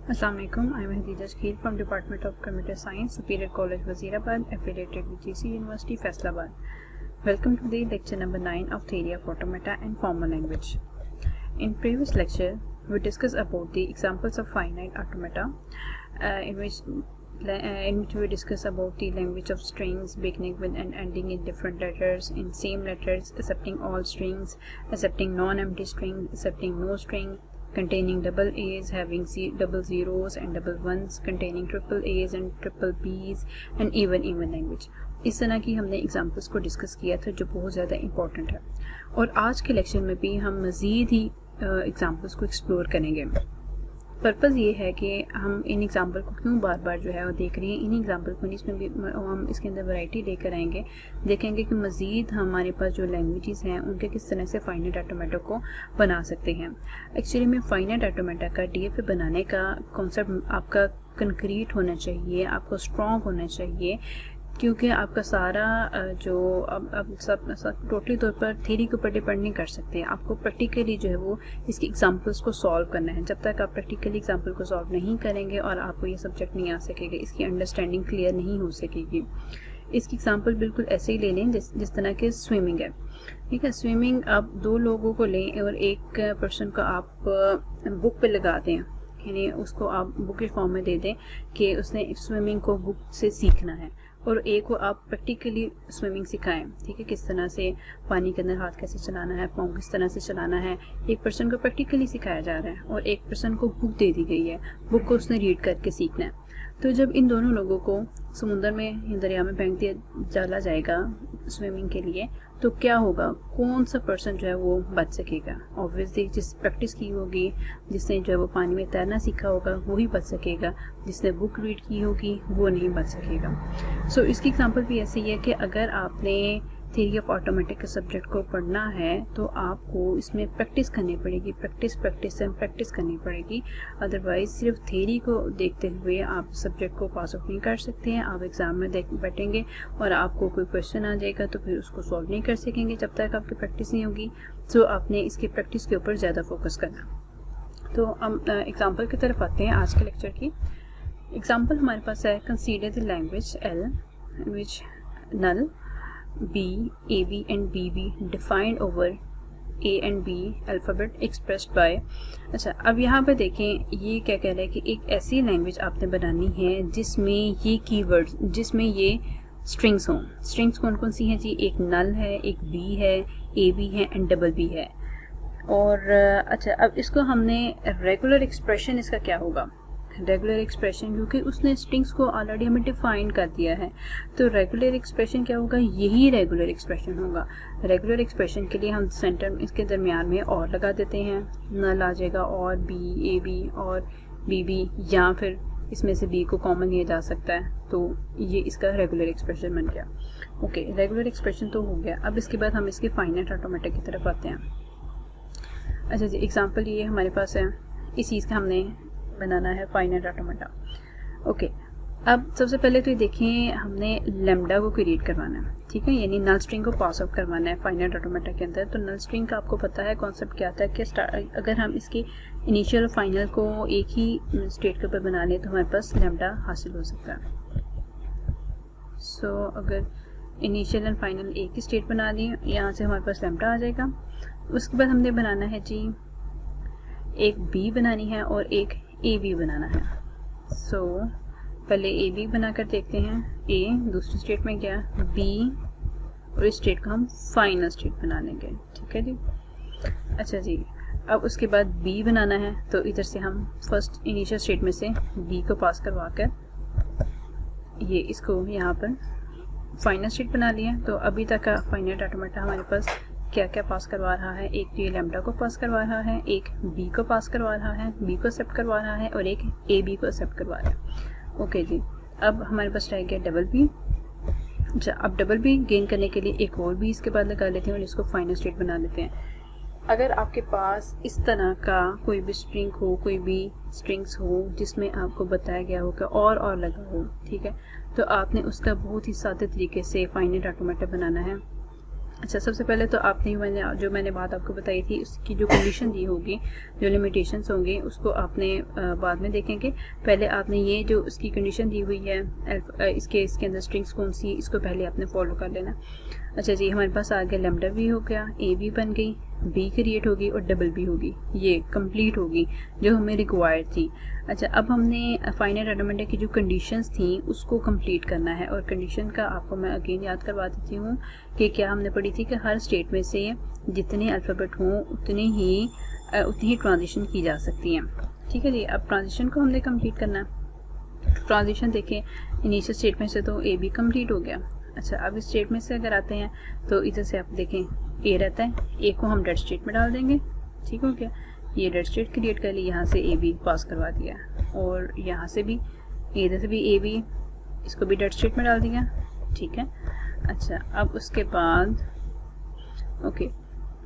Assalamu alaikum. I am Hadiza Shakil from Department of Computer Science, Superior College Wazirabad, affiliated with GC University, Faisalabad. Welcome to the lecture number 9 of Theory of Automata and Formal Language. In previous lecture, we discussed about the examples of finite automata, in which we discuss about the language of strings beginning with and ending in different letters, in same letters, accepting all strings, accepting non-empty string, accepting no string, containing double A's, having double zeros and double ones, containing triple A's and triple B's, and even language. इस तरह की हमने examples को discuss किया था जो बहुत ज़्यादा इम्पॉर्टेंट है, और आज के लेक्चर में भी हम मज़ीद ही एग्जाम्पल्स को एक्सप्लोर करेंगे। पर्पज़ ये है कि हम इन एग्जाम्पल को क्यों बार बार जो है वो देख रहे हैं, इन एग्जाम्पल को इसमें भी हम इसके अंदर वैरायटी लेकर आएंगे, देखेंगे कि मज़ीद हमारे पास जो लैंग्वेजेस हैं उनके किस तरह से फाइनाइट ऑटोमेटा को बना सकते हैं। एक्चुअली में फाइनाइट ऑटोमेटा का डीएफए बनाने का कॉन्सेप्ट आपका कंक्रीट होना चाहिए, आपको स्ट्रॉन्ग होना चाहिए, क्योंकि आपका सारा जो अब सब टोटली तौर पर थ्योरी के ऊपर डिपेंड नहीं कर सकते। आपको प्रैक्टिकली जो है वो इसकी एग्जांपल्स को सॉल्व करना है। जब तक आप प्रैक्टिकली एग्जांपल को सॉल्व नहीं करेंगे और आपको ये सब्जेक्ट नहीं आ सकेगा, इसकी अंडरस्टैंडिंग क्लियर नहीं हो सकेगी। इसकी एग्जांपल बिल्कुल ऐसे ही ले लें जिस तरह के स्विमिंग है, ठीक है। स्विमिंग आप दो लोगों को लें और एक पर्सन को आप बुक पे लगा दें, यानी उसको आप बुक के फॉर्म में दे दें कि उसने स्विमिंग को बुक से सीखना है, और एक को आप प्रैक्टिकली स्विमिंग सिखाएं, ठीक है। किस तरह से पानी के अंदर हाथ कैसे चलाना है, पाँव किस तरह से चलाना है, एक पर्सन को प्रैक्टिकली सिखाया जा रहा है और एक पर्सन को बुक दे दी गई है, बुक को उसने रीड करके सीखना है। तो जब इन दोनों लोगों को समुद्र में या दरिया में फेंक दिया डाला जाएगा स्विमिंग के लिए, तो क्या होगा, कौन सा पर्सन जो है वो बच सकेगा? ऑब्वियसली जिस प्रैक्टिस की होगी, जिसने जो है वो पानी में तैरना सीखा होगा वही बच सकेगा, जिसने बुक रीड की होगी वो नहीं बच सकेगा। सो इसकी एग्जांपल भी ऐसी है कि अगर आपने थ्योरी ऑफ ऑटोमेटिक के सब्जेक्ट को पढ़ना है तो आपको इसमें प्रैक्टिस करनी पड़ेगी, प्रैक्टिस करनी पड़ेगी। अदरवाइज सिर्फ थ्योरी को देखते हुए आप सब्जेक्ट को पास आउट नहीं कर सकते हैं। आप एग्ज़ाम में बैठेंगे और आपको कोई क्वेश्चन आ जाएगा तो फिर उसको सॉल्व नहीं कर सकेंगे जब तक आपकी प्रैक्टिस नहीं होगी। सो आपने इसकी प्रैक्टिस के ऊपर ज़्यादा फोकस करना। तो हम एग्ज़ाम्पल की तरफ आते हैं आज के लेक्चर की। एग्ज़ाम्पल हमारे पास है, consider the language L in which null B, AB and BB defined over A and B alphabet expressed by। अच्छा, अब यहाँ पे देखें ये क्या कह रहा है कि एक ऐसी लैंग्वेज आपने बनानी है जिसमें ये कीवर्ड्स, जिसमें ये स्ट्रिंग्स हों। स्ट्रिंग्स कौन कौन सी हैं जी? एक नल है, एक B है, AB है एंड डबल B है। और अच्छा, अब इसको हमने रेगुलर एक्सप्रेशन, इसका क्या होगा रेगुलर एक्सप्रेशन, क्योंकि उसने स्ट्रिंग्स को ऑलरेडी हमें डिफाइन कर दिया है। तो रेगुलर एक्सप्रेशन क्या होगा? यही रेगुलर एक्सप्रेशन होगा। रेगुलर एक्सप्रेशन के लिए हम सेंटर इसके दरमियान में और लगा देते हैं, नल आ जाएगा और बी, ए बी और बी बी, या फिर इसमें से बी को कॉमन लिया जा सकता है। तो ये इसका रेगुलर एक्सप्रेशन बन गया। ओके, रेगुलर एक्सप्रेशन तो हो गया। अब इसके बाद हम इसके फाइनाइट ऑटोमेटा की तरफ आते हैं। अच्छा जी, एग्जाम्पल ये हमारे पास है, इस चीज़ का हमने बनाना है फाइनाइट ऑटोमेटा। ओके, अब सबसे पहले तो ये देखें, हमने लैम्डा को क्रिएट करवाना है, ठीक है, यानी नल स्ट्रिंग को पास आउट करवाना है फाइनाइट ऑटोमेटा के अंदर। तो नल स्ट्रिंग का आपको पता है कॉन्सेप्ट क्या आता है कि अगर हम इसकी इनिशियल और फाइनल को एक ही स्टेट के ऊपर बना लें तो हमारे पास लैम्डा हासिल हो सकता है। सो अगर इनिशियल एंड फाइनल एक ही स्टेट बना ली, यहाँ से हमारे पास लैम्डा आ जाएगा। उसके बाद हमने बनाना है जी, एक बी बनानी है और एक ए बी बनाना है। सो पहले ए बी बना कर देखते हैं। ए दूसरी स्टेट में गया, बी, और इस स्टेट को हम फाइनल स्टेट बना लेंगे, ठीक है जी। अच्छा जी, अब उसके बाद बी बनाना है, तो इधर से हम फर्स्ट इनिशियल स्टेट में से बी को पास करवा कर ये इसको यहाँ पर फाइनल स्टेट बना लिया। तो अभी तक का फाइनाइट ऑटोमेटा हमारे पास क्या क्या पास करवा रहा है? एक तो ये लैम्डा को पास करवा रहा है, एक बी को पास करवा रहा है, बी को एक्सेप्ट करवा रहा है, और एक ए बी को एक्सेप्ट करवा रहा है। ओके जी, अब हमारे पास रह गया डबल बी। अच्छा, अब डबल बी गेन करने के लिए एक और बी इसके बाद लगा लेते हैं और इसको फाइनल स्टेट बना लेते हैं। अगर आपके पास इस तरह का कोई भी स्ट्रिंग हो, कोई भी स्ट्रिंग्स हो जिसमें आपको बताया गया हो कि और लगा हो, ठीक है, तो आपने उसका बहुत ही सादे तरीके से फाइनाइट ऑटोमेटा बनाना है। अच्छा, सबसे पहले तो आपने मैंने बात आपको बताई थी, उसकी जो कंडीशन दी होगी, जो लिमिटेशंस होंगी, उसको आपने बाद में देखेंगे। पहले आपने ये जो उसकी कंडीशन दी हुई है इसके अंदर स्ट्रिंग्स कौन सी, इसको पहले आपने फॉलो कर लेना। अच्छा जी, हमारे पास आ गया लैम्डा भी हो गया, ए भी बन गई, बी क्रिएट होगी और डबल बी होगी, ये कंप्लीट होगी जो हमें रिक्वायर्ड थी। अच्छा, अब हमने फाइनाइट ऑटोमेटा की जो कंडीशंस थी उसको कंप्लीट करना है, और कंडीशन का आपको मैं अगेन याद करवा देती हूँ कि क्या हमने पढ़ी थी कि हर स्टेट में से जितने अल्फ़ाबेट हों उतनी ही ट्रांजिशन की जा सकती हैं। ठीक है जी, अब ट्रांजिशन को हमने कंप्लीट करना है। ट्रांजिशन देखें, इनिशियल स्टेट में से तो ए भी कंप्लीट हो गया। अच्छा, अब इस स्टेट में से अगर आते हैं तो इधर से आप देखें ए रहता है, ए को हम डेड स्टेट में डाल देंगे। ठीक हो गया, ये डेड स्टेट क्रिएट कर ली, यहाँ से ए भी पास करवा दिया, और यहाँ से भी इधर से भी ए भी, इसको भी डेड स्टेट में डाल दिया। ठीक है, अच्छा, अब उसके बाद ओके,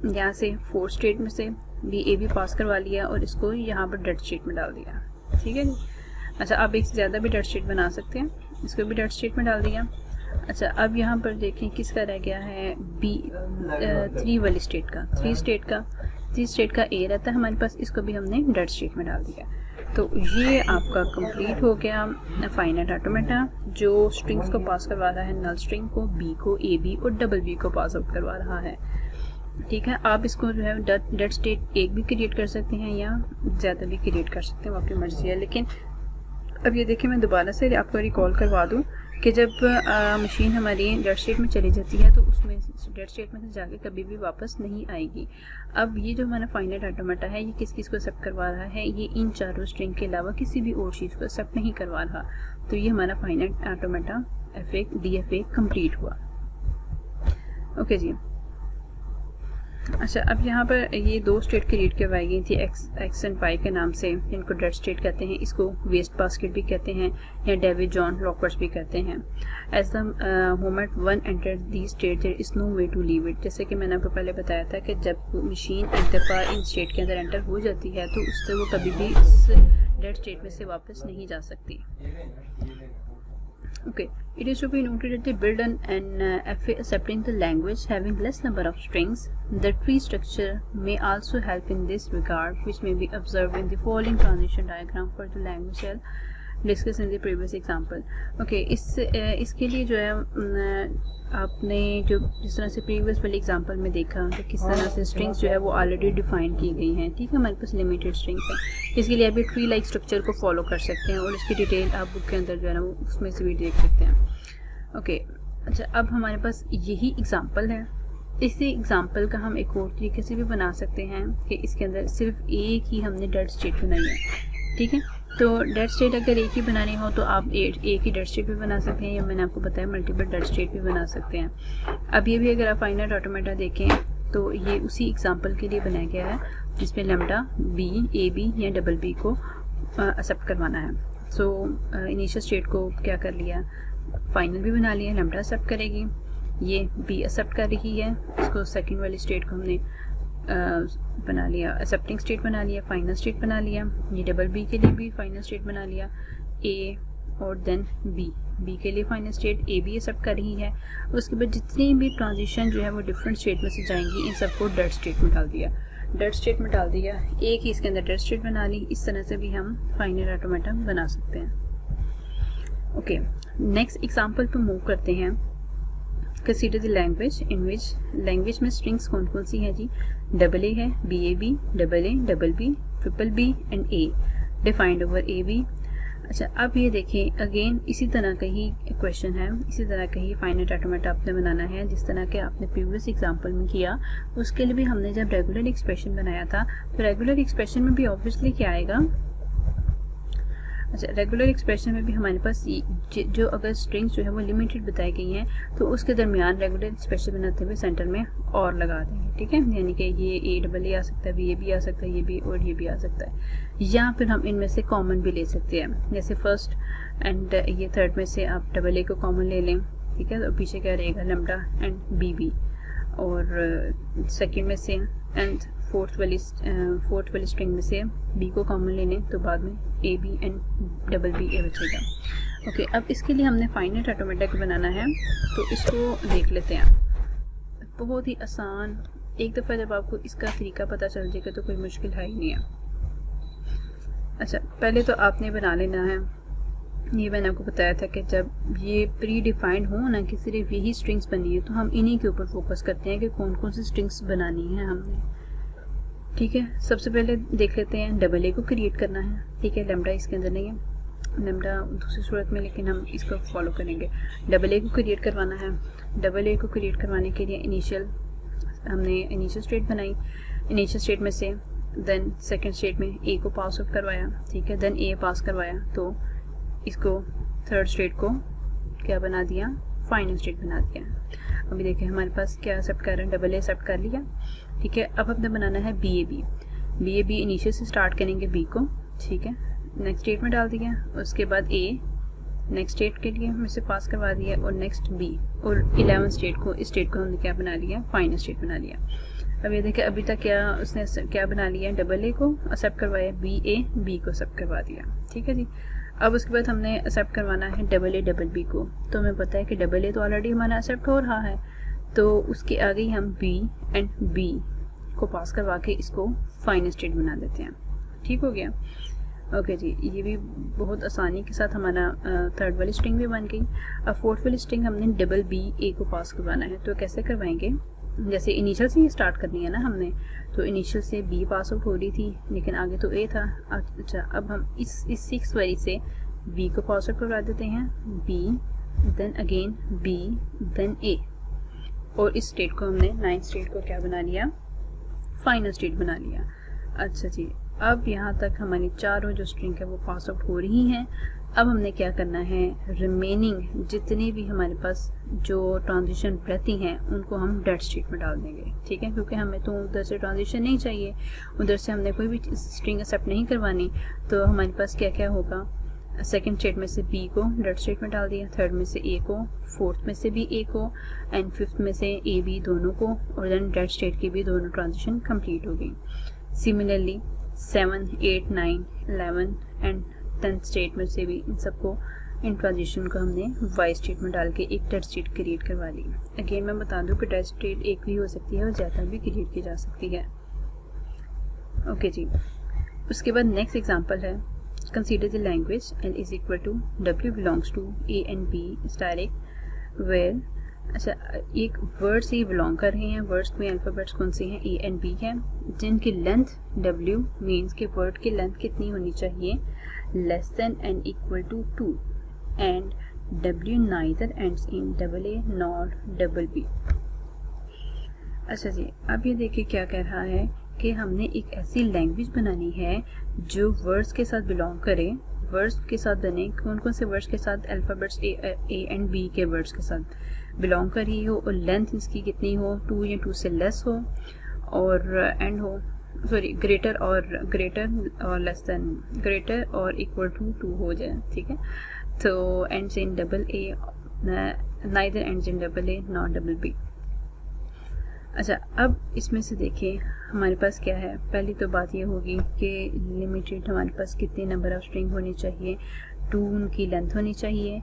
यहाँ से फोर्थ स्टेट में से भी ए भी पास करवा लिया और इसको यहाँ पर डेड स्टेट में डाल दिया। ठीक है जी। अच्छा, अब एक से ज़्यादा भी डेड स्टेट बना सकते हैं, इसको भी डेड स्टेट में डाल दिया। अच्छा, अब यहाँ पर देखें किसका रह गया है, बी 3 वाली स्टेट का, 3 स्टेट का ए रहता है हमारे पास, इसको भी हमने डेड स्टेट में डाल दिया। तो ये आपका कंप्लीट हो गया फाइनाइट ऑटोमेटा, जो स्ट्रिंग्स को पास करवा रहा है, नल स्ट्रिंग को, बी को, ए बी और डबल बी को पास आउट करवा रहा है। ठीक है, आप इसको जो है डेड स्टेट एक भी क्रिएट कर सकते हैं या ज़्यादा भी क्रिएट कर सकते हैं, आपकी मर्जी है। लेकिन अब ये देखिए, मैं दोबारा से आपको रिकॉल करवा दूँ कि जब मशीन हमारी डेड स्टेट में चली जाती है तो उसमें डेड स्टेट में से जाके कभी भी वापस नहीं आएगी। अब ये जो हमारा फाइनाइट ऑटोमेटा है, ये किस किस को एक्सेप्ट करवा रहा है, ये इन चारों स्ट्रिंग के अलावा किसी भी और चीज़ को एक्सेप्ट नहीं करवा रहा। तो ये हमारा फाइनाइट ऑटोमेटा DFA कंप्लीट हुआ। ओके जी। अच्छा, अब यहाँ पर ये 2 स्टेट क्रिएट करवाई गई थी एक्स एंड वाई के नाम से, इनको डेड स्टेट कहते हैं, इसको वेस्ट बास्केट भी कहते हैं या डेविड जॉन लॉकर्स भी कहते हैं। As the moment one enter the state there is no way to leave it. जैसे कि मैंने आपको पहले बताया था कि जब मशीन एक दफ़ा इन स्टेट के अंदर एंटर हो जाती है तो उससे वो कभी भी इस डेड स्टेट में से वापस नहीं जा सकती। Okay, it is to be noted that they build an FA accepting the language having less number of strings. The tree structure may also help in this regard, which may be observed in the following transition diagram for the language shell discussed in the previous example. Okay, इसके लिए जो है आपने जो जिस तरह से previous वाले एग्जांपल में देखा कि किस तरह से स्ट्रिंग्स जो है वो ऑलरेडी डिफाइन की गई हैं। ठीक है, हमारे पास लिमिटेड स्ट्रिंग्स हैं, इसके लिए आप ये ट्री लाइक स्ट्रक्चर को फॉलो कर सकते हैं और इसकी डिटेल आप बुक के अंदर जो है ना वो उसमें से भी देख सकते हैं। ओके, अच्छा, अब हमारे पास यही एग्जांपल है। इसी एग्जांपल का हम एक और तरीके से भी बना सकते हैं कि इसके अंदर सिर्फ एक ही हमने डेड स्टेट बनाई है। ठीक है, तो डेड स्टेट अगर एक ही बनानी हो तो आप एक ही डेड स्टेट भी बना सकते हैं, या मैंने आपको बताया मल्टीपल डेड स्टेट भी बना सकते हैं। अब ये भी अगर आप फाइनाइट ऑटोमेटा देखें तो ये उसी एग्जांपल के लिए बनाया गया है जिसमें लैम्डा बी, ए बी या डबल बी को एक्सेप्ट करवाना है। सो इनिशियल स्टेट को क्या कर लिया, फाइनल भी बना लिया, लैम्डा एक्सेप्ट करेगी, ये बी एक्सेप्ट कर रही है, इसको सेकेंड वाली स्टेट को हमने बना लिया, एक्सेप्टिंग स्टेट बना लिया, फाइनल स्टेट बना लिया, ये डबल बी के लिए भी फाइनल स्टेट बना लिया, ए और देन बी के लिए final state, A B accept कर रही है। उसके बाद जितनी भी ट्रांजिशन जो है वो डिफरेंट स्टेट में से जाएंगी, इन सबको डेड स्टेट में डाल दिया, एक ही इसके अंदर डेड स्टेट बना ली। इस तरह से भी हम फाइनाइट ऑटोमेटा बना सकते हैं। ओके, नेक्स्ट एग्जाम्पल पर मूव करते हैं। Consider the language in which, language में स्ट्रिंग्स कौन कौन सी हैं जी, डबल ए है, BAB, double A, double B, triple B and A defined over AB। अच्छा, अब ये देखें, अगेन इसी तरह का ही क्वेश्चन है, इसी तरह का ही फाइनाइट ऑटोमेटा आपने बनाना है जिस तरह के आपने प्रीवियस एग्जांपल में किया। उसके लिए भी हमने जब रेगुलर एक्सप्रेशन बनाया था तो रेगुलर एक्सप्रेशन में भी ऑब्वियसली क्या आएगा। अच्छा, रेगुलर एक्सप्रेशन में भी हमारे पास जो अगर स्ट्रिंग्स जो है वो लिमिटेड बताई गई हैं तो उसके दरमियान रेगुलर एक्सप्रेशन बनाते हुए सेंटर में और लगा देंगे। ठीक है, यानी कि ये ए डबल ए आ सकता है, ये भी आ सकता है, ये भी और ये भी आ सकता है, या फिर हम इनमें से कॉमन भी ले सकते हैं, जैसे फर्स्ट एंड ये थर्ड में से आप डबल ए को कॉमन ले लें। ठीक है, तो पीछे क्या रहेगा, लैम्डा एंड BB, और सेकेंड में से एंड फोर्थ वाली स्ट्रिंग में से बी को कॉमन ले लें तो बाद में AB एंड डबल बी ए बचेगा। ओके, अब इसके लिए हमने फाइनाइट ऑटोमेटा को बनाना है तो इसको देख लेते हैं। बहुत ही आसान, एक दफ़ा जब आपको इसका तरीका पता चल जाएगा तो कोई मुश्किल है ही नहीं है। अच्छा, पहले तो आपने बना लेना है, ये मैंने आपको बताया था कि जब ये प्री डिफाइंड हो ना कि सिर्फ यही स्ट्रिंग्स बनी है तो हम इन्हीं के ऊपर फोकस करते हैं कि कौन कौन सी स्ट्रिंग्स बनानी है हमने। ठीक है, सबसे पहले देख लेते हैं डबल ए को क्रिएट करना है। ठीक है, लैम्डा इसके अंदर नहीं है, लैम्डा दूसरी सूरत में, लेकिन हम इसको फॉलो करेंगे। डबल ए को क्रिएट करवाना है। डबल ए को क्रिएट करवाने के लिए हमने इनिशियल स्टेट बनाई, इनिशियल स्टेट में से देन सेकंड स्टेट में ए को पास आउट करवाया। ठीक है, देन ए पास करवाया तो इसको थर्ड स्टेट को क्या बना दिया, फाइनल स्टेट बना दिया। अभी देखिए हमारे पास क्या एक्सेप्ट कर रहे हैं, डबल ए एक्सेप्ट कर लिया। ठीक है, अब हमने बनाना है बी ए बी इनिशियल से स्टार्ट करेंगे बी को। ठीक है, नेक्स्ट स्टेट में डाल दिया, उसके बाद ए नेक्स्ट स्टेट के लिए हम इसे पास करवा दिया और नेक्स्ट बी, और 11 स्टेट को, इस स्टेट को हमने क्या बना लिया, फाइनल स्टेट बना लिया। अब ये देखिए अभी तक क्या उसने क्या बना लिया, डबल ए को एक्सेप्ट करवाया, बी को एक्सेप्ट करवा दिया। ठीक है जी, अब उसके बाद हमने एक्सेप्ट करवाना है डबल ए डबल बी को। तो हमें पता है कि डबल ए तो ऑलरेडी हमारा एक्सेप्ट हो रहा है, तो उसके आगे ही हम बी एंड बी को पास करवा के इसको फाइनल स्टेट बना देते हैं। ठीक हो गया, ओके जी, ये भी बहुत आसानी के साथ हमारा थर्ड वाली स्ट्रिंग भी बन गई। अब फोर्थ वाली स्ट्रिंग हमने डबल बी ए को पास करवाना है, तो कैसे करवाएंगे, जैसे इनिशियल से ही स्टार्ट करनी है ना हमने, तो इनिशियल से बी पास आउट हो रही थी लेकिन आगे तो ए था। अच्छा, अब हम इस 6 वाली से बी को पास आउट करवा देते हैं, B then again B then A, और इस स्टेट को हमने 9th स्टेट को क्या बना लिया, फाइनल स्टेट बना लिया। अच्छा जी, अब यहाँ तक हमारी चारों जो स्ट्रिंग है वो पास आउट हो रही हैं। अब हमने क्या करना है, रिमेनिंग जितनी भी हमारे पास जो ट्रांजिशन रहती हैं उनको हम डेड स्टेट में डाल देंगे। ठीक है, क्योंकि हमें तो उधर से ट्रांजिशन नहीं चाहिए, उधर से हमने कोई भी स्ट्रिंग एक्सेप्ट नहीं करवानी। तो हमारे पास क्या क्या होगा, सेकंड स्टेट में से बी को डेड स्टेट में डाल दिया, थर्ड में से ए को, फोर्थ में से भी ए को, एंड फिफ्थ में से ए बी दोनों को, और देन डेड स्टेट की भी दोनों ट्रांजिशन कंप्लीट हो गई। सिमिलरली 7, 8, 9, 11 एंड 10th स्टेट में से भी इन सबको, इन ट्रांजिशन को हमने वाई स्टेट में डाल के एक डेड स्टेट क्रिएट करवा ली। अगेन मैं बता दूं कि डेड स्टेट एक भी हो सकती है और ज़्यादा भी क्रिएट की जा सकती है। ओके जी, उसके बाद नेक्स्ट एग्जांपल है, consider the language L is equal to W belongs to A and B is direct where. अच्छा, एक वर्ड से ही बिलोंग कर रहे हैं, वर्ड्स में अल्फ़ाबेट्स कौन से हैं, A एंड B हैं, जिनकी लेंथ W मीन्स के वर्ड की लेंथ कितनी होनी चाहिए, less than and equal to 2, and W neither ends in double A nor double B। अच्छा जी, अब ये देखिए क्या कह रहा है कि हमने एक ऐसी लैंग्वेज बनानी है जो वर्ड्स के साथ बिलोंग करे, वर्ड्स के साथ बने, कौन कौन से वर्ड्स के साथ, अल्फ़ाबेट्स A एंड B के वर्ड्स के साथ बिलोंग कर रही हो, और लेंथ इसकी कितनी हो, 2 या 2 से लेस हो, और एंड हो, सॉरी ग्रेटर और लेस देन, ग्रेटर और इक्वल टू 2 हो जाए। ठीक है, तो ends in double A, neither ends in double A not double B। अच्छा, अब इसमें से देखिए हमारे पास क्या है, पहली तो बात ये होगी कि लिमिटेड हमारे पास कितने नंबर ऑफ स्ट्रिंग होनी चाहिए, 2 उनकी लेंथ होनी चाहिए,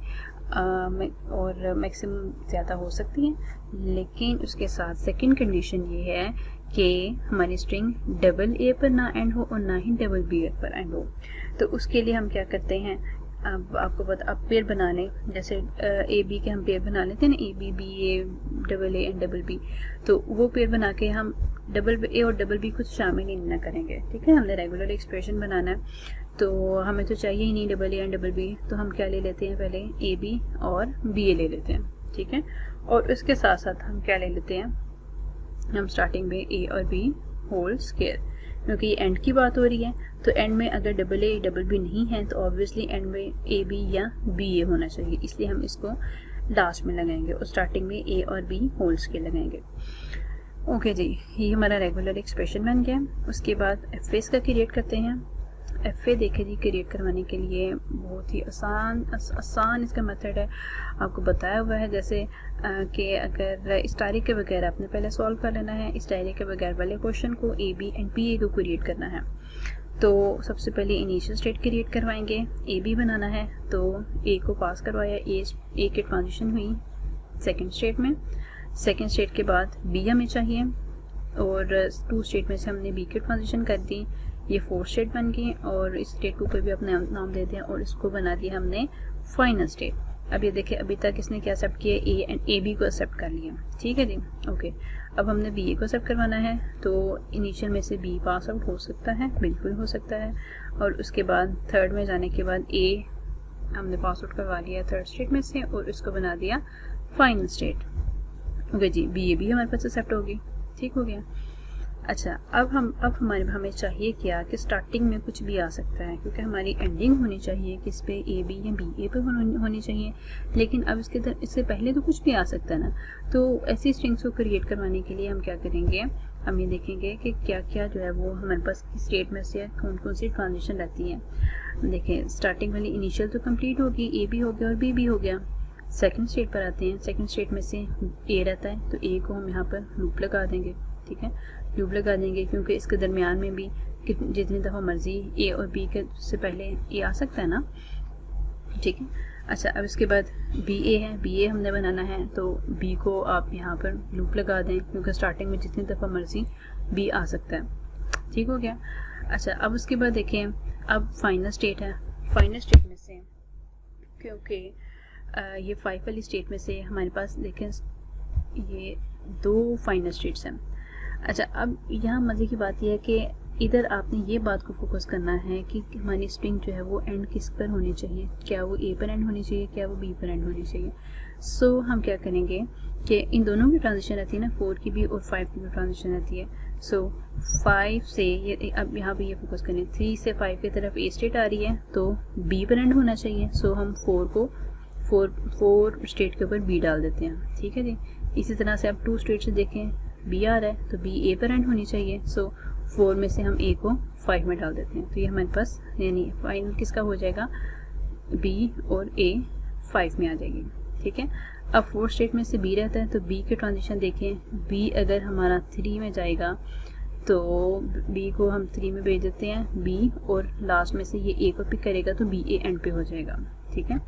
और मैक्सिमम ज़्यादा हो सकती हैं, लेकिन उसके साथ सेकंड कंडीशन ये है कि हमारी स्ट्रिंग डबल ए पर ना एंड हो और ना ही डबल बी पर एंड हो। तो उसके लिए हम क्या करते हैं, अब आपको पता, अब पेयर बना लें, जैसे ए बी के हम पेयर बना लेते हैं ना, A B B A double A and double B, तो वो पेयर बना के हम डबल ए और डबल बी कुछ शामिल ही नहीं करेंगे। ठीक है, हमने रेगुलर एक्सप्रेशन बनाना है, तो हमें तो चाहिए ही नहीं double A and double B, तो हम क्या ले लेते हैं, पहले ए बी और बी ए ले लेते हैं। ठीक है, और उसके साथ साथ हम क्या ले लेते हैं, हम स्टार्टिंग में ए और बी होल स्क्वायर, क्योंकि एंड की बात हो रही है, तो एंड में अगर डबल ए डबल बी नहीं है तो ऑब्वियसली एंड में ए बी या बी ए होना चाहिए, इसलिए हम इसको लास्ट में लगाएंगे और स्टार्टिंग में ए और बी होल स्क्वायर लगाएंगे। ओके जी, ये हमारा रेगुलर एक्सप्रेशन बन गया। उसके बाद एफ ए का क्रिएट करते हैं। एफ ए देखे जी, क्रिएट करवाने के लिए बहुत ही आसान इसका मेथड है, आपको बताया हुआ है, जैसे कि अगर इस डायरी के बगैर आपने पहले सॉल्व कर लेना है, इस डायरी के बगैर वाले क्वेश्चन को ए बी एंड बी ए को क्रिएट करना है। तो सबसे पहले इनिशियल स्टेट क्रिएट करवाएंगे, ए बी बनाना है, तो ए को पास करवाया, ए के ट्रांजिशन हुई सेकंड स्टेट में, सेकेंड स्टेट के बाद बी हमें चाहिए, और 2 स्टेट में से हमने बी की ट्रांजिशन कर दी, ये 4 स्टेट बन गई, और इस स्टेट को कोई भी अपने नाम दे दिया और इसको बना दिया हमने फाइनल स्टेट। अब ये देखिए अभी तक इसने क्या एक्सेप्ट किया, ए एंड ए बी को एक्सेप्ट कर लिया, ठीक है जी। ओके, अब हमने बी ए को एक्सेप्ट करवाना है, तो इनिशियल में से बी पास आउट हो सकता है, बिल्कुल हो सकता है, और उसके बाद थर्ड में जाने के बाद ए हमने पास आउट करवा लिया थर्ड स्टेट में से और इसको बना दिया फाइनल स्टेट। ओके जी, बी ए भी हमारे पास एक्सेप्ट होगी, ठीक हो गया। अच्छा, अब हमें चाहिए क्या कि स्टार्टिंग में कुछ भी आ सकता है, क्योंकि हमारी एंडिंग होनी चाहिए किस पे, ए बी या बी ए पे होनी चाहिए, लेकिन अब इससे पहले तो कुछ भी आ सकता है ना। तो ऐसी स्ट्रिंग्स को क्रिएट करवाने के लिए हम क्या करेंगे, हम ये देखेंगे कि क्या क्या जो है वो हमारे पास स्टेट में से कौन कौन सी ट्रांजिशन रहती है। देखें, स्टार्टिंग वाली इनिशियल तो कंप्लीट होगी, ए भी हो गया और बी भी हो गया। सेकेंड स्टेट पर आते हैं, सेकेंड स्टेट में से ए रहता है, तो ए को हम यहाँ पर लूप लगा देंगे, ठीक है, लूप लगा देंगे, क्योंकि इसके दरमियान में भी जितनी दफ़ा मर्जी ए और बी के से पहले ए आ सकता है ना, ठीक है। अच्छा, अब इसके बाद बी ए है, बी ए हमने बनाना है, तो बी को आप यहाँ पर लूप लगा दें, क्योंकि स्टार्टिंग में जितनी दफ़ा मर्जी बी आ सकता है, ठीक हो गया। अच्छा, अब उसके बाद देखें, अब फाइनल स्टेट है, फाइनल स्टेट में से क्योंकि ये 5 वाली स्टेट में से हमारे पास देखें ये 2 फाइनल स्टेट्स हैं। अच्छा, अब यहाँ मज़े की बात यह है कि इधर आपने ये बात को फोकस करना है कि हमारी स्ट्रिंग जो है वो एंड किस पर होनी चाहिए, क्या वो ए पर एंड होनी चाहिए, क्या वो बी पर एंड होनी चाहिए। सो हम क्या करेंगे कि इन दोनों की ट्रांजिशन रहती है ना, 4 की भी और 5 की भी ट्रांजिशन रहती है। सो 5 से ये, अब यहाँ पे ये फोकस करें, 3 से 5 की तरफ ए स्टेट आ रही है तो बी पर एंड होना चाहिए। सो हम 4 स्टेट के ऊपर बी डाल देते हैं, ठीक है जी। इसी तरह से आप 2 स्टेट से देखें, बी आ रहा है तो बी ए पर एंड होनी चाहिए। सो 4 में से हम ए को 5 में डाल देते हैं, तो ये हमारे पास यानी फाइनल किसका हो जाएगा, बी और ए 5 में आ जाएगी, ठीक है। अब 4 स्टेट में से बी रहता है, तो बी की ट्रांजिशन देखें, बी अगर हमारा 3 में जाएगा तो बी को हम 3 में भेज देते हैं बी, और लास्ट में से ये ए को पिक करेगा तो बी ए एंड पे हो जाएगा, ठीक है।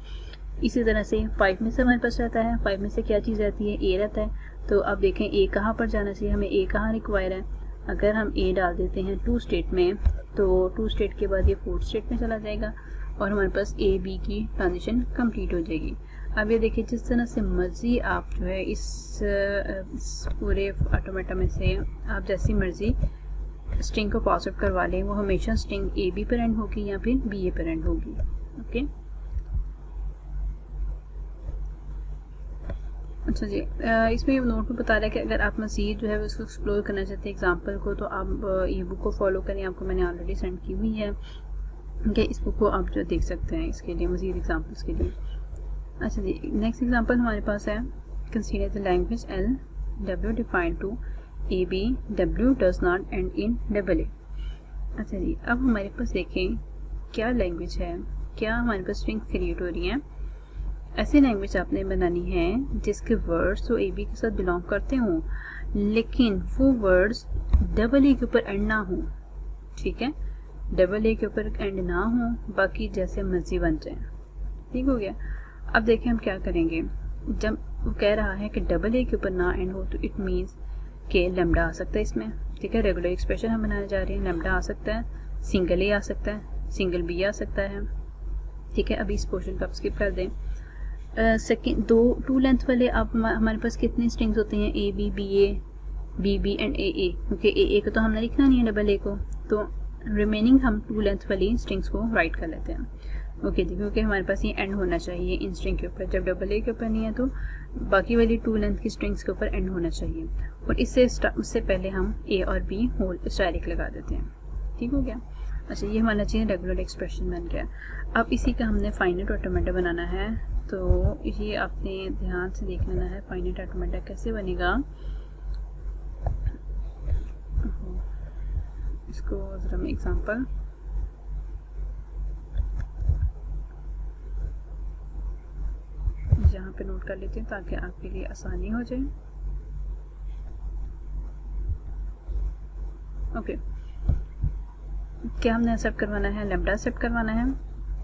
इसी तरह से 5 में से हमारे पास रहता है, 5 में से क्या चीज़ रहती है, ए रहता है, तो अब देखें ए कहाँ पर जाना चाहिए, हमें ए कहाँ रिक्वायर है। अगर हम ए डाल देते हैं 2 स्टेट में, तो 2 स्टेट के बाद ये 4th स्टेट में चला जाएगा और हमारे पास ए बी की ट्रांजिशन कंप्लीट हो जाएगी। अब ये देखिए, जिस तरह से मर्जी आप जो है इस पूरे ऑटोमेटा में से आप जैसी मर्जी स्ट्रिंग को पास आउट करवा लें, वो हमेशा स्ट्रिंग ए बी पर एंड होगी या फिर बी ए पर एंड होगी, ओके। अच्छा जी, इसमें नोट में बता रहा है कि अगर आप मज़ीद जो है उसको एक्सप्लोर करना चाहते हैं एग्जांपल को, तो आप ई बुक को फॉलो करें, आपको मैंने ऑलरेडी सेंड की हुई है कि इस बुक को आप जो देख सकते हैं इसके लिए मज़ीद एग्जांपल्स के लिए। अच्छा जी, नेक्स्ट एग्जांपल हमारे पास है, consider the language L W defined to A B W does not end in double A. अच्छा जी, अब हमारे पास देखें क्या लैंग्वेज है, क्या हमारे पास स्ट्रिंग क्रिएट हो रही हैं। ऐसी लैंग्वेज आपने बनानी है जिसके वर्ड्स तो ए बी के साथ बिलोंग करते हों, लेकिन वो वर्ड्स डबल ए के ऊपर एंड ना हो, ठीक है, डबल ए के ऊपर एंड ना हो, बाकी जैसे मर्जी बन जाए, ठीक हो गया। अब देखें हम क्या करेंगे, जब वो कह रहा है कि डबल ए के ऊपर ना एंड हो, तो इट मीन्स कि लैम्डा आ सकता है इसमें, ठीक है, रेगुलर एक्सप्रेशन हम बनाने जा रहे हैं, लैम्डा आ सकता है, सिंगल ए आ सकता है, सिंगल बी आ सकता है, ठीक है। अभी इस पोर्शन को आप स्किप कर दें। सेकेंड 2 लेंथ वाले आप हमारे पास कितने स्ट्रिंग्स होते हैं, A B B A B B and A A, क्योंकि ए को तो हमने लिखना नहीं है डबल ए को, तो रिमेनिंग हम 2 लेंथ वाली स्ट्रिंग्स को राइट कर लेते हैं, ओके जी, क्योंकि हमारे पास ये एंड होना चाहिए इन स्ट्रिंग के ऊपर। जब डबल ए के ऊपर नहीं है तो बाकी वाली 2 लेंथ की स्ट्रिंग्स के ऊपर एंड होना चाहिए, और उससे पहले हम ए और बी होल स्टाइरिक लगा देते हैं, ठीक हो गया। अच्छा, ये हमारा चाहिए रेगुलर एक्सप्रेशन बन गया। अब इसी का हमने फाइनाइट ऑटोमेटा बनाना है, तो ये आपने ध्यान से देख लेना है फाइनाइट ऑटोमेटा कैसे बनेगा। इसको जरा मैं एग्जांपल यहाँ पे नोट कर लेते हैं ताकि आपके लिए आसानी हो जाए, ओके। क्या हमने एक्सेप्ट करवाना है, लैम्डा एक्सेप्ट करवाना है।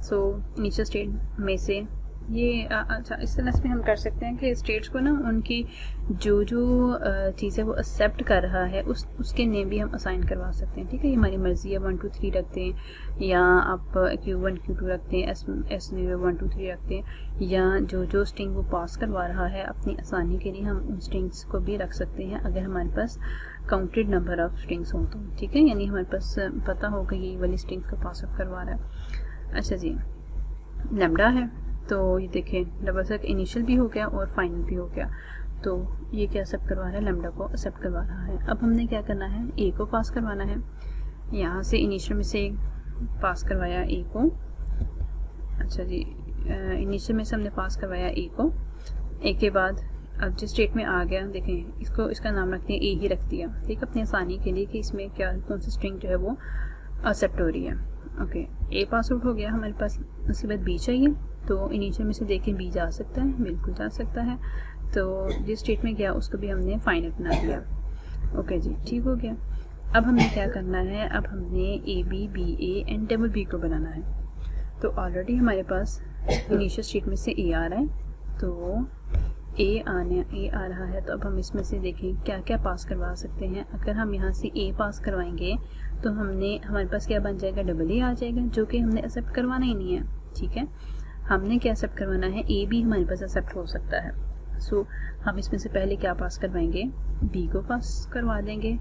सो इनिशियल स्टेट में से ये अच्छा, इस तरह से हम कर सकते हैं कि स्टेट्स को ना उनकी जो जो चीज़ें वो एक्सेप्ट कर रहा है उसके नेम भी हम असाइन करवा सकते हैं। ठीक है, ये हमारी मर्ज़ी है, 1 2 3 रखते हैं, या आप Q1 Q2 रखते हैं, S 1 2 3 रखते हैं, या जो स्ट्रिंग वो पास करवा रहा है अपनी आसानी के लिए हम उन स्ट्रिंग्स को भी रख सकते हैं अगर हमारे पास काउंटेड नंबर ऑफ स्ट्रिंग्स हो तो। ठीक है, यानी हमारे पास पता होगा ये वाली स्ट्रिंग्स को पास अप करवा रहा है। अच्छा जी, लैम्डा है तो ये देखें डबल सेक इनिशियल भी हो गया और फाइनल भी हो गया, तो ये क्या एक्सेप्ट करवा रहा है, लैम्डा को एक्सेप्ट करवा रहा है। अब हमने क्या करना है, ए को पास करवाना है, यहाँ से इनिशियल में से पास करवाया ए को। अच्छा जी, इनिशियल में से हमने पास करवाया ए को, ए के बाद अब जिस स्टेट में आ गया देखें इसको, इसका नाम रखते हैं ए ही रख दिया। ठीक है, अपनी आसानी के लिए कि इसमें क्या कौन सी स्ट्रिंग जो है वो एक्सेप्ट हो रही है। ओके, ए पास आउट हो गया हमारे पास। उसके बाद बी चाहिए, तो इनिशियल में से देखें बी जा सकता है, बिल्कुल जा सकता है, तो जिस स्टेट में गया उसको भी हमने फाइनल बना दिया। ओके जी, ठीक हो गया। अब हमने क्या करना है, अब हमने A B A and double B को बनाना है। तो ऑलरेडी हमारे पास इनिशियल स्टेट में से ए आ रहा है, तो ए आ रहा है, तो अब हम इसमें से देखें क्या क्या पास करवा सकते हैं। अगर हम यहाँ से ए पास करवाएंगे तो हमारे पास क्या बन जाएगा, डबल ए आ जाएगा, जो कि हमने एक्सेप्ट करवाना ही नहीं है। ठीक है, हमने क्या एक्सेप्ट करवाना है, ए भी हमारे पास एक्सेप्ट हो सकता है। सो हम इसमें से पहले क्या पास करवाएंगे, बी को पास करवा देंगे।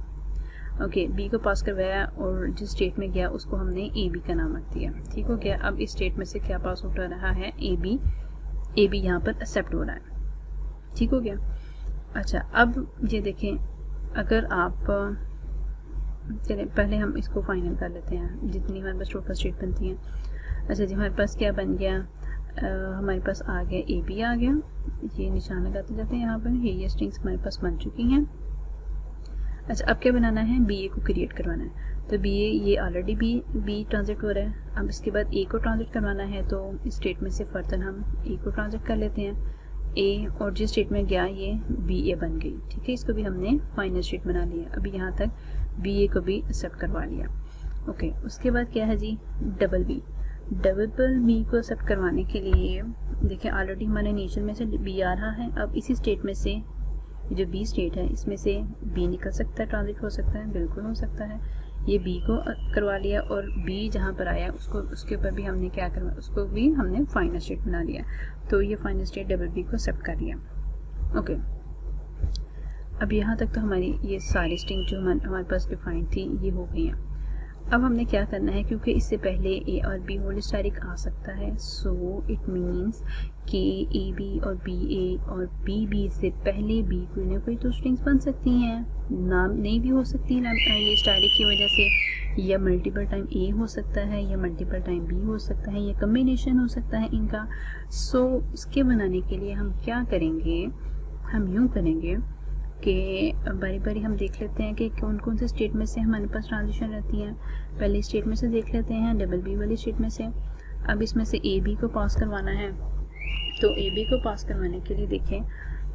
ओके, बी को पास करवाया और जिस स्टेट में गया उसको हमने ए बी का नाम रख दिया। ठीक हो गया। अब इस स्टेट में से क्या पास आउट हो रहा है, ए बी यहाँ पर एक्सेप्ट हो रहा है। ठीक हो गया। अच्छा, अब ये देखें, अगर आप चले पहले हम इसको फाइनल कर लेते हैं, जितनी हमारे पास टोटल स्टेट बनती हैं। अच्छा जी, हमारे पास क्या बन गया, हमारे पास आ गया ए बी आ गया, ये निशान लगाते जाते हैं यहाँ पर, ये स्ट्रिंग्स हमारे पास बन चुकी हैं। अच्छा, अब क्या बनाना है, बी ए को क्रिएट करवाना है। तो बी ए, ये ऑलरेडी बी ट्रांजिट हो रहा है। अब इसके बाद ए को ट्रांजिट करवाना है, तो इस स्टेट में से फर्दर हम ए को ट्रांजिट कर लेते हैं। ए और जिस स्टेट में गया ये बी ए बन गई। ठीक है, इसको भी हमने फाइनल स्टेट बना लिया। अभी यहाँ तक बी ए को भी एक्सेप्ट करवा लिया। ओके, उसके बाद क्या है जी, डबल बी को एक्सेप्ट करवाने के लिए देखिए ऑलरेडी हमारे इनिशियल में से बी आ रहा है। अब इसी स्टेट में से जो बी स्टेट है इसमें से बी निकल सकता है, ट्रांजिट हो सकता है, बिल्कुल हो सकता है। ये बी को करवा लिया और बी जहाँ पर आया उसके ऊपर भी हमने क्या करवा, उसको भी हमने फाइनल स्टेट बना लिया। तो ये फाइनल स्टेट डबल बी को एक्सेप्ट कर लिया। ओके, अब यहाँ तक तो हमारी ये सारी स्ट्रिंग जो हमारे पास डिफाइंड थी ये हो गई हैं। अब हमने क्या करना है, क्योंकि इससे पहले ए और बी होल स्टैटिक आ सकता है, सो इट मीन्स कि ए बी और बी ए और बी बी से पहले बी कोई ना कोई तो स्ट्रिंग्स बन सकती हैं, नाम नहीं भी हो सकती है ये स्टैटिक की वजह से, या मल्टीपल टाइम ए हो सकता है, या मल्टीपल टाइम बी हो सकता है, या कम्बिनेशन हो सकता है इनका। सो इसके बनाने के लिए हम क्या करेंगे, हम यूँ करेंगे कि बारी बारी हम देख लेते हैं कि कौन कौन से स्टेट में से हमारे पास ट्रांजिशन रहती हैं। पहले स्टेट में से देख लेते हैं, डबल बी वाली स्टेट में से। अब इसमें से ए बी को पास करवाना है, तो ए बी को पास करवाने के लिए देखें,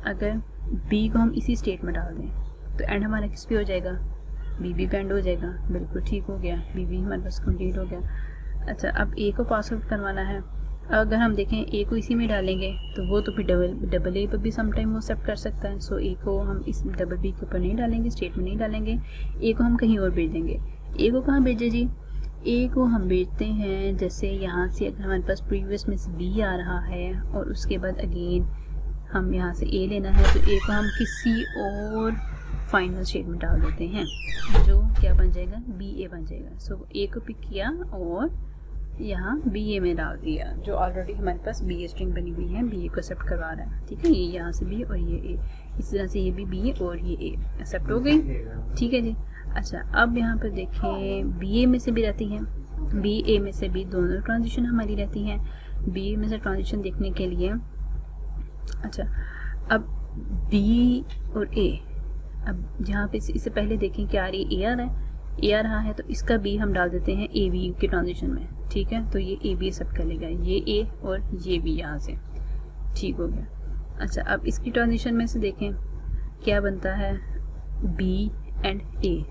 अगर बी को हम इसी स्टेट में डाल दें तो एंड हमारा किस पे हो जाएगा, बी बी पे एंड हो जाएगा। बिल्कुल ठीक हो गया, बी बी हमारे पास कंप्लीट हो गया। अच्छा, अब ए को पास आउट करवाना है। अगर हम देखें ए को इसी में डालेंगे तो वो तो फिर डबल ए पर भी समटाइम वो एक्सेप्ट कर सकता है। सो ए को हम इस डबल बी के ऊपर नहीं डालेंगे, स्टेट में नहीं डालेंगे, ए को हम कहीं और भेज देंगे। ए को कहाँ भेजे जी, ए को हम भेजते हैं जैसे यहाँ से, अगर हमारे पास प्रीवियस में से बी आ रहा है और उसके बाद अगेन हम यहाँ से ए लेना है, तो ए को हम किसी और फाइनल स्टेट में डाल देते हैं, जो क्या बन जाएगा, बी ए बन जाएगा। सो ए को पिक किया और यहाँ बी ए में डाल दिया, जो ऑलरेडी हमारे पास बी ए स्ट्रिंग बनी हुई है, बी ए को एक्सेप्ट करवा रहा है। ठीक है, ये यहाँ से बी और ये ए, इस तरह से ये भी बी और ये ए एक्सेप्ट हो गई। ठीक है जी। अच्छा, अब यहाँ पर देखें बी ए में से भी रहती हैं, बी ए में से भी दोनों ट्रांजिशन हमारी रहती हैं। बी ए में से ट्रांजिशन देखने के लिए, अच्छा अब बी और ए, अब जहाँ पे इससे पहले देखें क्या आ रही है, ए आ रहा है, ए आ रहा है, तो इसका बी हम डाल देते हैं ए बी के ट्रांजिशन में। ठीक है, तो ये ए बी एक्सेप्ट कर लेगा, ये ए और ये बी यहाँ से। ठीक हो गया। अच्छा, अब इसकी ट्रांजिशन में से देखें क्या बनता है, B and A,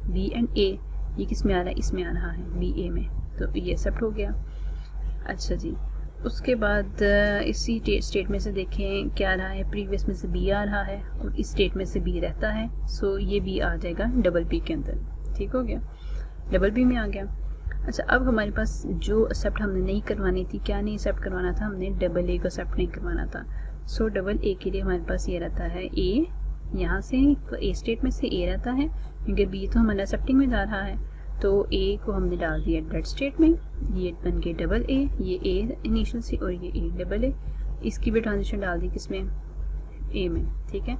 B and A, ये किस में आ रहा है, इसमें आ रहा है बी ए में, तो ये एक्सेप्ट हो गया। अच्छा जी, उसके बाद इसी स्टेट में से देखें क्या रहा है, प्रीवियस में से बी आ रहा है और इस स्टेट में से बी रहता है, सो ये बी आ जाएगा डबल बी के अंदर। ठीक हो गया, डबल बी में आ गया। अच्छा, अब हमारे पास जो एक्सेप्ट हमने नहीं करवानी थी, क्या नहीं एक्सेप्ट करवाना था, हमने डबल ए को एक्सेप्ट नहीं करवाना था। सो डबल ए के लिए हमारे पास ये रहता है ए, यहाँ से ए स्टेट में से ए रहता है क्योंकि बी तो हमारा एक्सेप्टिंग में जा रहा है, तो ए को हमने डाल दिया डेड स्टेट में, ये बन गया डबल ए, ये ए इनिशियल से और ये ए डबल ए, इसकी भी ट्रांजिशन डाल दी किसमें, ए में। ठीक है,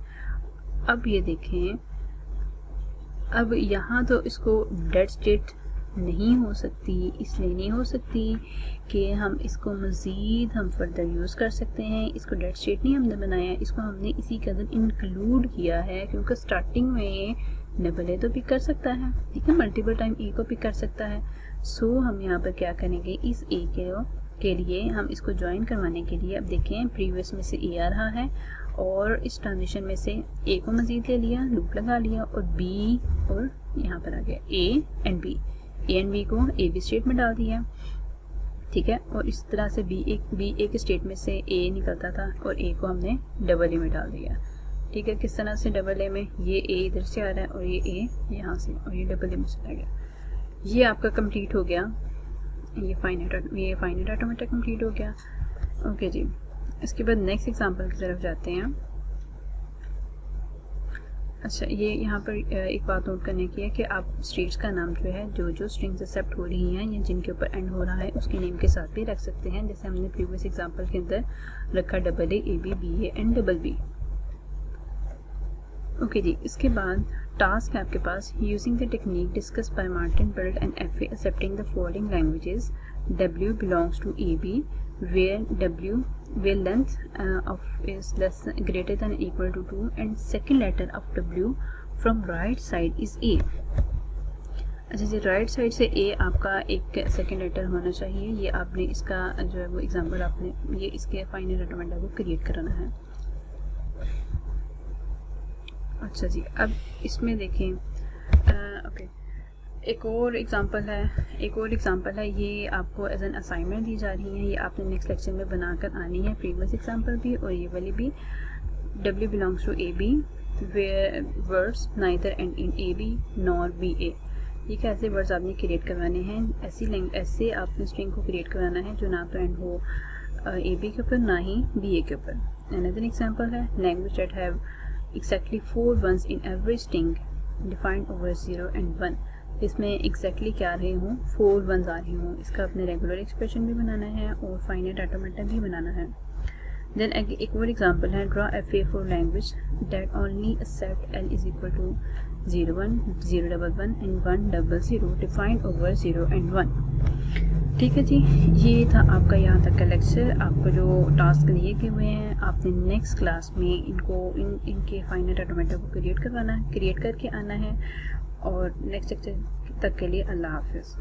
अब ये देखें, अब यहाँ तो इसको डेड स्टेट नहीं हो सकती, इसलिए नहीं हो सकती कि हम इसको मज़ीद हम फर्दर यूज़ कर सकते हैं। इसको डेड स्टेट नहीं हमने बनाया, इसको हमने इसी के अंदर इंक्लूड किया है क्योंकि स्टार्टिंग में डबल ए तो पिक कर सकता है, ठीक है, मल्टीपल टाइम ए को पिक कर सकता है। सो हम यहाँ पर क्या करेंगे, इस ए के लिए हम इसको ज्वाइन करवाने के लिए, अब देखें प्रीवियस में से ए आ रहा है और इस ट्रांजिशन में से ए को मज़ीद ले लिया, लूप लगा लिया और बी, और यहाँ पर आ गया ए एंड बी को ए बी स्टेट में डाल दिया। ठीक है, और इस तरह से बी एक स्टेट में से ए निकलता था और ए को हमने डबल ए में डाल दिया। ठीक है, किस तरह से डबल ए में, ये ए इधर से आ रहा है और ये ए यहाँ से, और ये डबल ए में चला गया। ये आपका कंप्लीट हो गया, ये फाइनाइट ऑटोमेटा कंप्लीट हो गया। ओके जी, इसके बाद नेक्स्ट एग्जांपल की तरफ जाते हैं। अच्छा, ये यहाँ पर एक बात नोट करने की है कि आप स्टेट्स का नाम जो है, जो स्ट्रिंग्स एक्सेप्ट हो रही हैं या जिनके ऊपर एंड हो रहा है, उसके नेम के साथ भी रख सकते हैं, जैसे हमने प्रीवियस एग्जांपल के अंदर रखा double A B B A and double B. Okay जी, इसके बाद टास्क है आपके पास, using the technique discuss by Martin build and F A accepting the following languages, W belongs to AB where length of is greater than or equal to 2 and second letter of W from right side is A। अच्छा जी, right side से A आपका एक second letter होना चाहिए। ये आपने इसका जो है वो एग्जांपल आपने ये इसके फाइनल ऑटोमेटा को क्रिएट कराना है। अच्छा जी, अब इसमें देखें, ओके, एक और एग्जांपल है, ये आपको एज एन असाइनमेंट दी जा रही है, ये आपने नेक्स्ट लेक्चर में बनाकर आनी है, प्रीवियस एग्जांपल भी और ये वाली भी। W belongs to AB where words neither end in AB nor BA। ठीक है, ऐसे वर्ड्स आपने क्रिएट करवाने हैं, ऐसे आपने स्ट्रिंग को क्रिएट करवाना है जो ना तो एंड हो AB के ऊपर ना ही BA के ऊपर। अनदर एग्जांपल है, language that have exactly 4 ones in every string defined over 0 and 1। इसमें एग्जैक्टली क्या रहे हों, 4 ones आ रहे हों, इसका अपने रेगुलर एक्सप्रेशन भी बनाना है और फाइनाइट ऑटोमेटा भी बनाना है। देन एक और एग्जांपल है, draw FA for language that only accept L is equal to 0 1 0 1 1 and 1 0 0 defined over 0 and 1। ठीक है जी, ये था आपका यहाँ तक का लेक्चर। आपको जो टास्क दिए गए हुए हैं, आपने नेक्स्ट क्लास में इनके फाइनाइट ऑटोमेटा को क्रिएट करके आना है और नेक्स्ट लेक्चर तक के लिए अल्लाह हाफिज़।